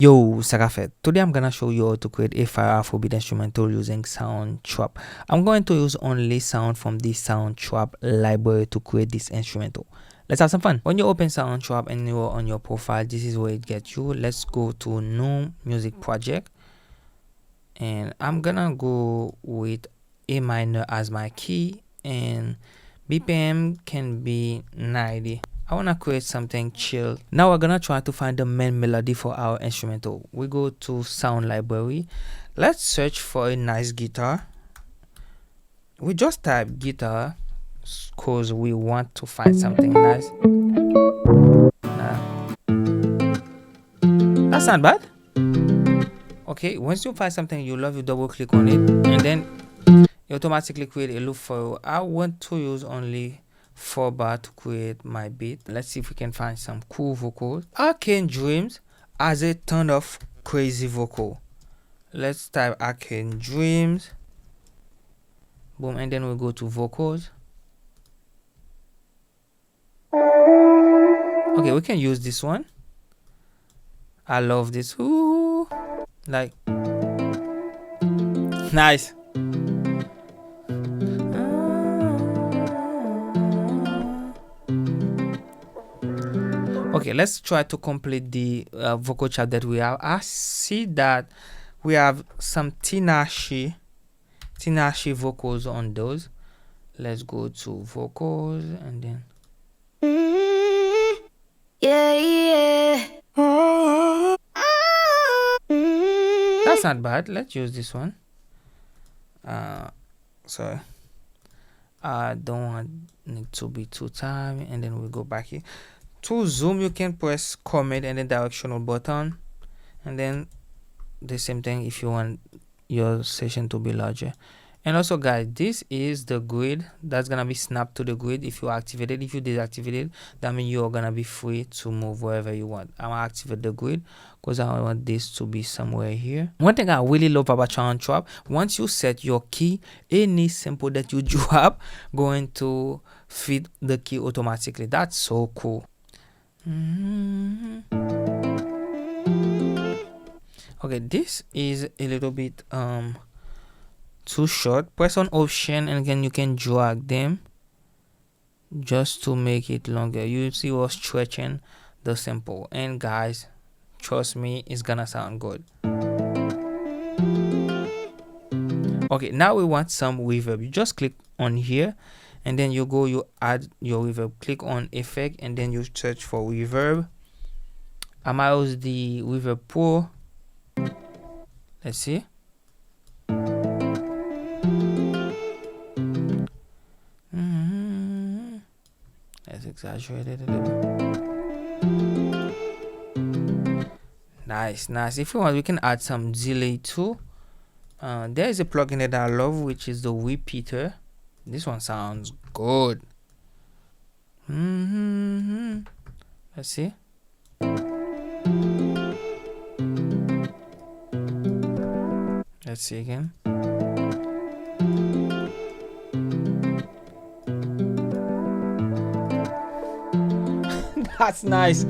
Yo, Sagafet. Today I'm gonna show you how to create a fire Afrobeat instrumental using Soundtrap. I'm going to use only sound from the Soundtrap library to create this instrumental. Let's have some fun. When you open Soundtrap and you're on your profile, this is where it gets you. Let's go to new music project, and I'm gonna go with A minor as my key, and BPM can be 90. I want to create something chill. Now we're gonna try to find the main melody for our instrumental. We go to sound library. Let's search for a nice guitar. We just type guitar because we want to find something nice. That's not bad. Okay, once you find something you love, you double click on it, and then you automatically create a loop for you. I want to use only 4 bar to create my beat. Let's see if we can find some cool vocals. Arcane Dreams has a ton of crazy vocal. Let's type Arcane Dreams. Boom, and then we'll go to vocals. Okay, we can use this one. I love this. Ooh, like nice. Okay, let's try to complete the vocal chart that we have. I see that we have some Tinashe vocals on those. Let's go to vocals and then yeah. That's not bad. Let's use this one. Sorry, I don't want it to be too time, and then we go back here. To zoom, you can press command and then directional button, and then the same thing if you want your session to be larger. And also guys, this is the grid that's gonna be snapped to the grid if you activate it. If you deactivate it, that means you're gonna be free to move wherever you want. I'm gonna activate the grid because I want this to be somewhere here. One thing I really love about Soundtrap, once you set your key, any sample that you drop going to fit the key automatically. That's so cool. Okay, this is a little bit too short. Press on option and then you can drag them just to make it longer. You see we're stretching the sample, and guys, trust me, it's gonna sound good. Okay, now we want some reverb. You just click on here and then you go, you add your reverb. Click on effect and then you search for reverb. I might use the Reverb Pro. Let's see. Let's exaggerate it a little. Nice. If you want, we can add some delay too. There is a plugin that I love, which is the repeater. This one sounds good. Let's see. Let's see again. That's nice.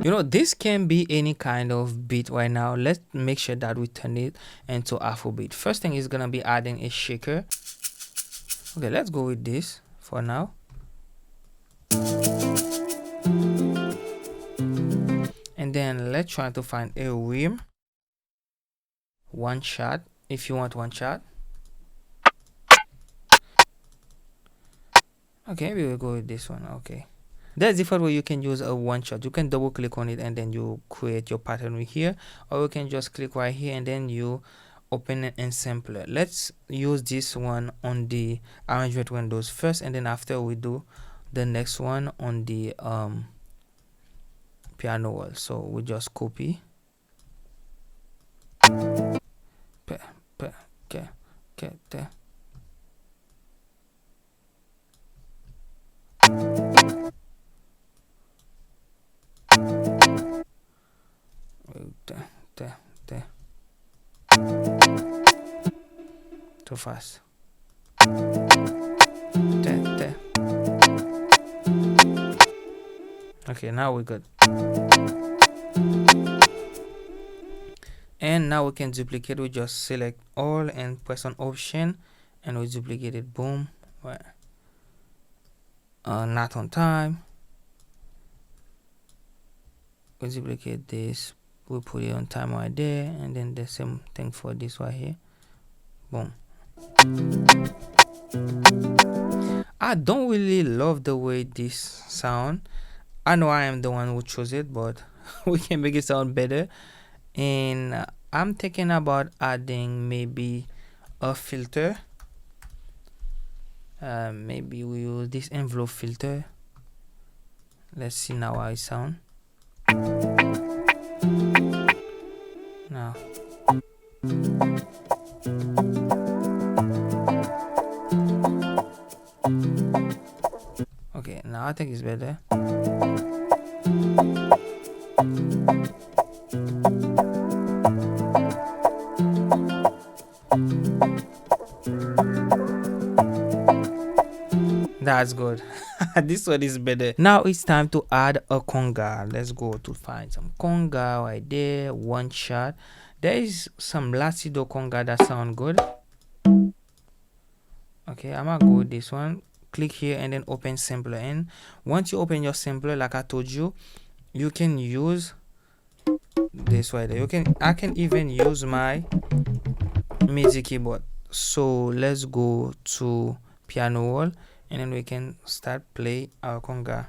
You know, this can be any kind of beat right now. Let's make sure that we turn it into Afrobeat. First thing is gonna be adding a shaker. Okay, let's go with this for now. And then let's try to find a rim. One shot, if you want one shot. Okay, we will go with this one. Okay, there's different way you can use a one shot. You can double click on it and then you create your pattern right here, or you can just click right here and then you open it in sampler. Let's use this one on the arrangement windows first, and then after we do the next one on the piano wall. So we just copy. There. There. Too fast. There. Okay, now we're good. And now we can duplicate. We just select all and press on option and we duplicate it. Boom. Not on time. We duplicate this, we put it on time right there, and then the same thing for this right here. Boom. I don't really love the way this sound. I know I am the one who chose it, but we can make it sound better. And I'm thinking about adding maybe a filter. Maybe we use this envelope filter. Let's see now how it sounds. Now. Okay, now I think it's better. That's good. This one is better. Now it's time to add a conga. Let's go to find some conga right there. One shot. There is some Lacido conga that sound good. Okay, I'm gonna go with this one. Click here and then open sampler. And once you open your sampler, like I told you, you can use this right there. I can even use my MIDI keyboard. So let's go to piano roll and then we can start play our conga.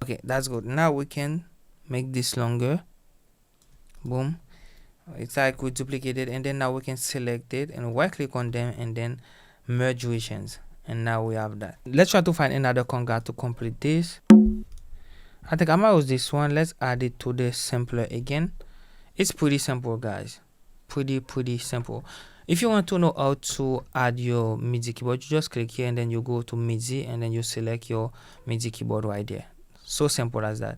Okay, that's good. Now we can make this longer. Boom. It's like we duplicated, and then now we can select it and right click on them and then merge regions, and now we have that. Let's try to find another conga to complete this. I think I might use this one. Let's add it to the sampler again. It's pretty simple, guys. Pretty simple. If you want to know how to add your MIDI keyboard, you just click here and then you go to MIDI and then you select your MIDI keyboard right there. So simple as that.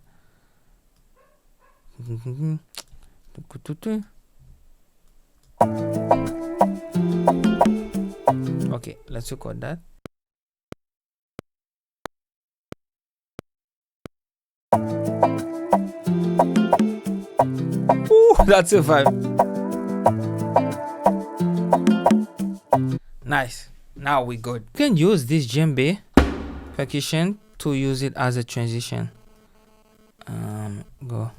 Okay, let's record that. Ooh, that's a vibe. Nice. Now we good. You can use this djembe percussion to use it as a transition. Go.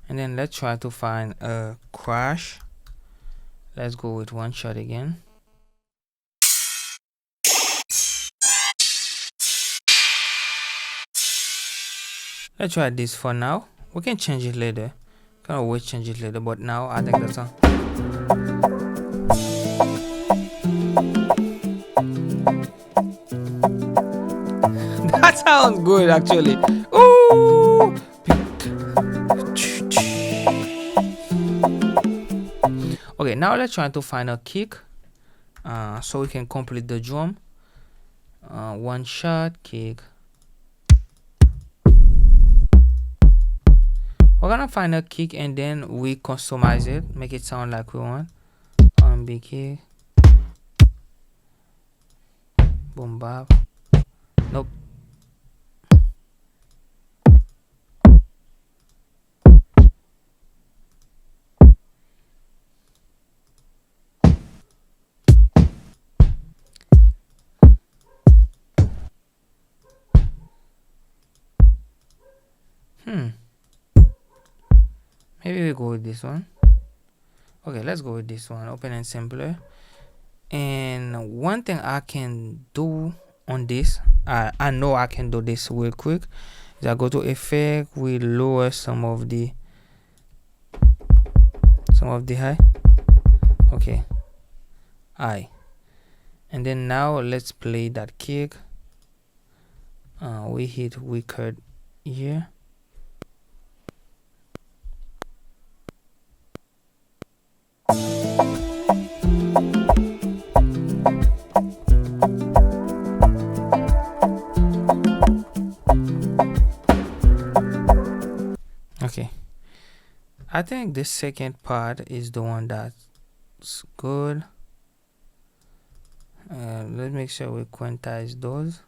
And then let's try to find a crash. Let's go with one shot again. Let's try this for now. We can change it later. Can always change it later, but now I think that's all. That sounds good actually. Ooh. Okay, now let's try to find a kick so we can complete the drum. One shot kick. We're gonna find a kick and then we customize it, make it sound like we want. Big kick. Boom bap. Nope. Maybe we go with this one. Okay, let's go with this one. Open and sampler. And one thing I can do on this, I know I can do this real quick, is I go to effect, we lower some of the high. Okay, high. And then now let's play that kick. We hit record here. Okay, I think the second part is the one that's good. Let's make sure we quantize those.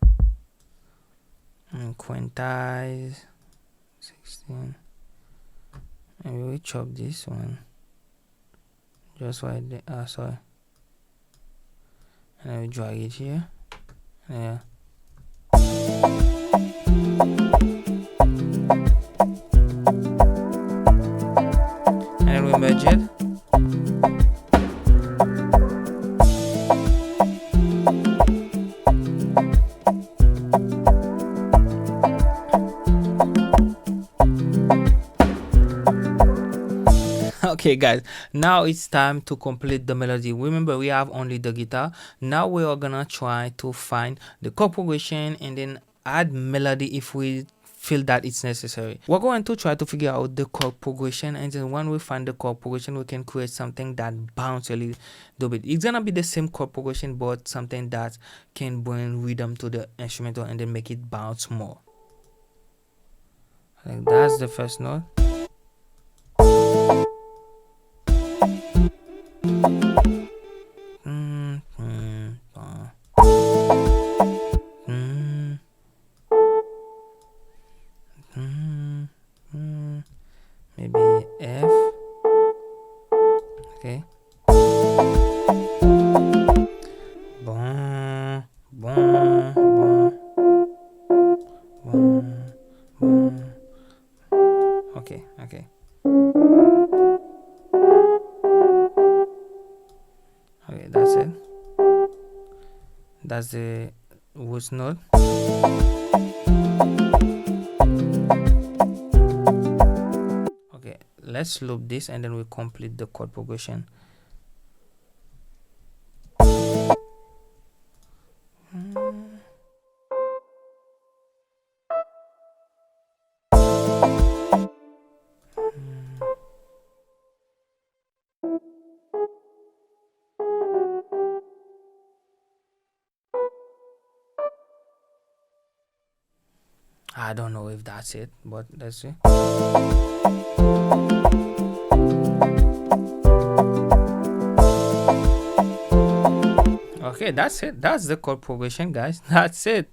And quantize 16. And we chop this one just right there. Sorry. And then we drag it here. Yeah. And then we merge it. Okay guys, now it's time to complete the melody. Remember, we have only the guitar. Now we are gonna try to find the chord progression and then add melody if we feel that it's necessary. We're going to try to figure out the chord progression, and then when we find the chord progression, we can create something that bounces a little bit. It's gonna be the same chord progression, but something that can bring rhythm to the instrumental and then make it bounce more. Like that's the first note. Maybe F. Okay. Bon, bon, bon, bon, bon. Okay, okay. Okay, that's it. That's the root note. Okay, let's loop this and then we complete the chord progression. I don't know if that's it, but let's see. Okay, that's it. That's the chord progression, guys. That's it.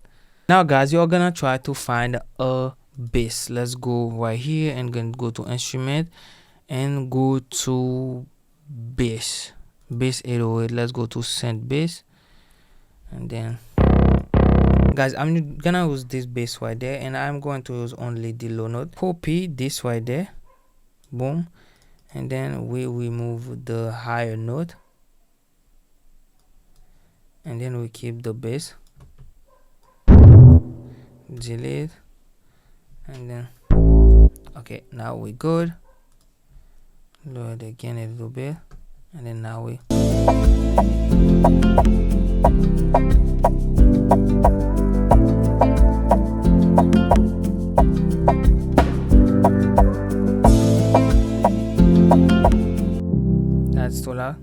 Now guys, you're gonna try to find a bass. Let's go right here and then go to instrument and go to bass 808. Let's go to synth bass, and then guys, I'm gonna use this bass right there, and I'm going to use only the low note. Copy this right there, boom, and then we remove the higher note, and then we keep the bass, delete, and then okay, now we good. Lower it again a little bit, and then now we that's too loud.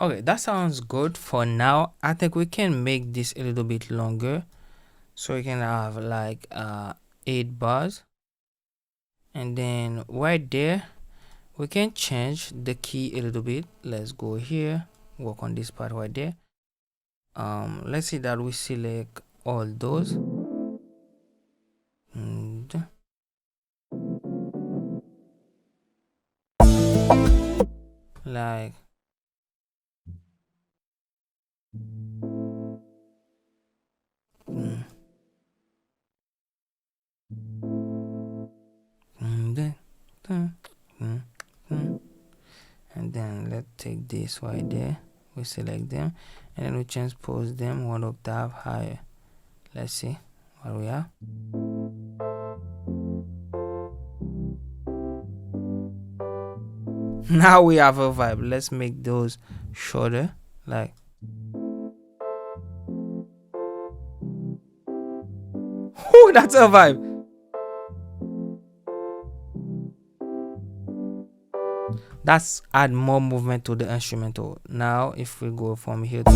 Okay, that sounds good for now. I think we can make this a little bit longer, so we can have like 8 bars, and then right there we can change the key a little bit. Let's go here, work on this part right there. Let's see that we select all those, and like and then let's take this right there, we select them, and then we transpose them 1 octave higher. Let's see what we have. Now we have a vibe. Let's make those shorter, like oh, that's a vibe. That's add more movement to the instrumental. Now if we go from here to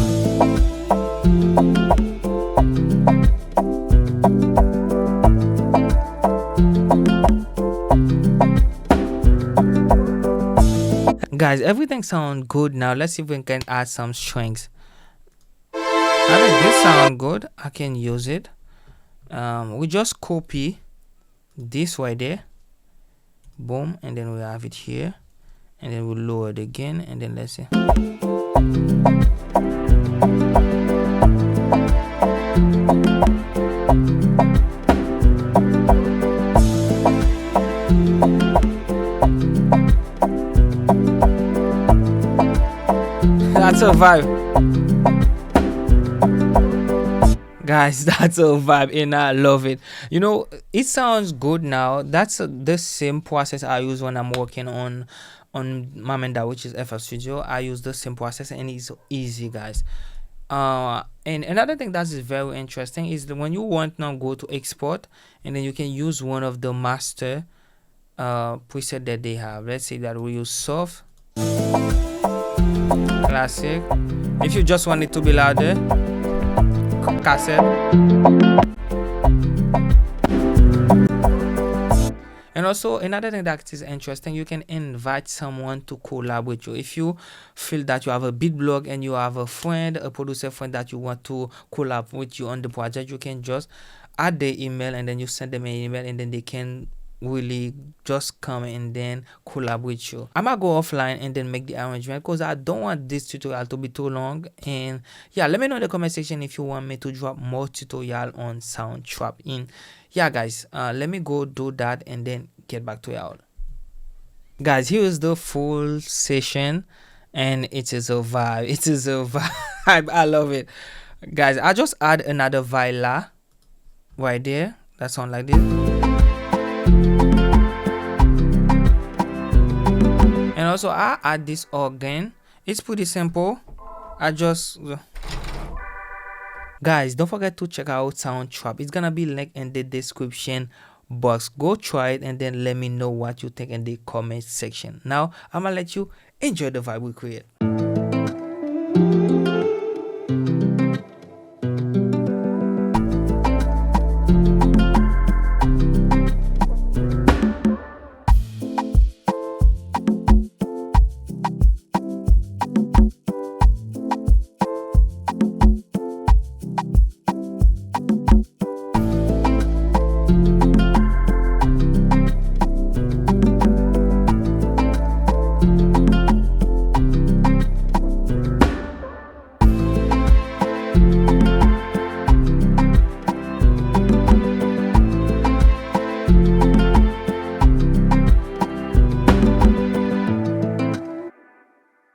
Guys, everything sounds good now. Let's see if we can add some strings. I think this sound good. I can use it. We just copy this right there, boom, and then we have it here, and then we'll lower it again, and then let's see. That's a vibe. Guys, that's a vibe and I love it. You know, it sounds good now. That's the same process I use when I'm working on Mamenda, which is FL Studio. I use the same process and it's easy, guys. And another thing that is very interesting is that when you want now go to export, and then you can use one of the master preset that they have. Let's say that we use soft, classic. If you just want it to be louder, cassette. And also another thing that is interesting, you can invite someone to collab with you. If you feel that you have a beat blog and you have a friend, a producer friend that you want to collab with you on the project, you can just add their email and then you send them an email and then they can really just come and then collab with you. I'm gonna go offline and then make the arrangement because I don't want this tutorial to be too long. And yeah, let me know in the comment section if you want me to drop more tutorial on Soundtrap in. Yeah guys, let me go do that and then get back to y'all. Guys, here is the full session and it is a vibe. It is a vibe. I love it. Guys, I just add another viola right there that sound like this. And also I add this organ. It's pretty simple. I just guys, don't forget to check out Soundtrap. It's gonna be linked in the description box. Go try it and then let me know what you think in the comment section. Now I'm gonna let you enjoy the vibe we create.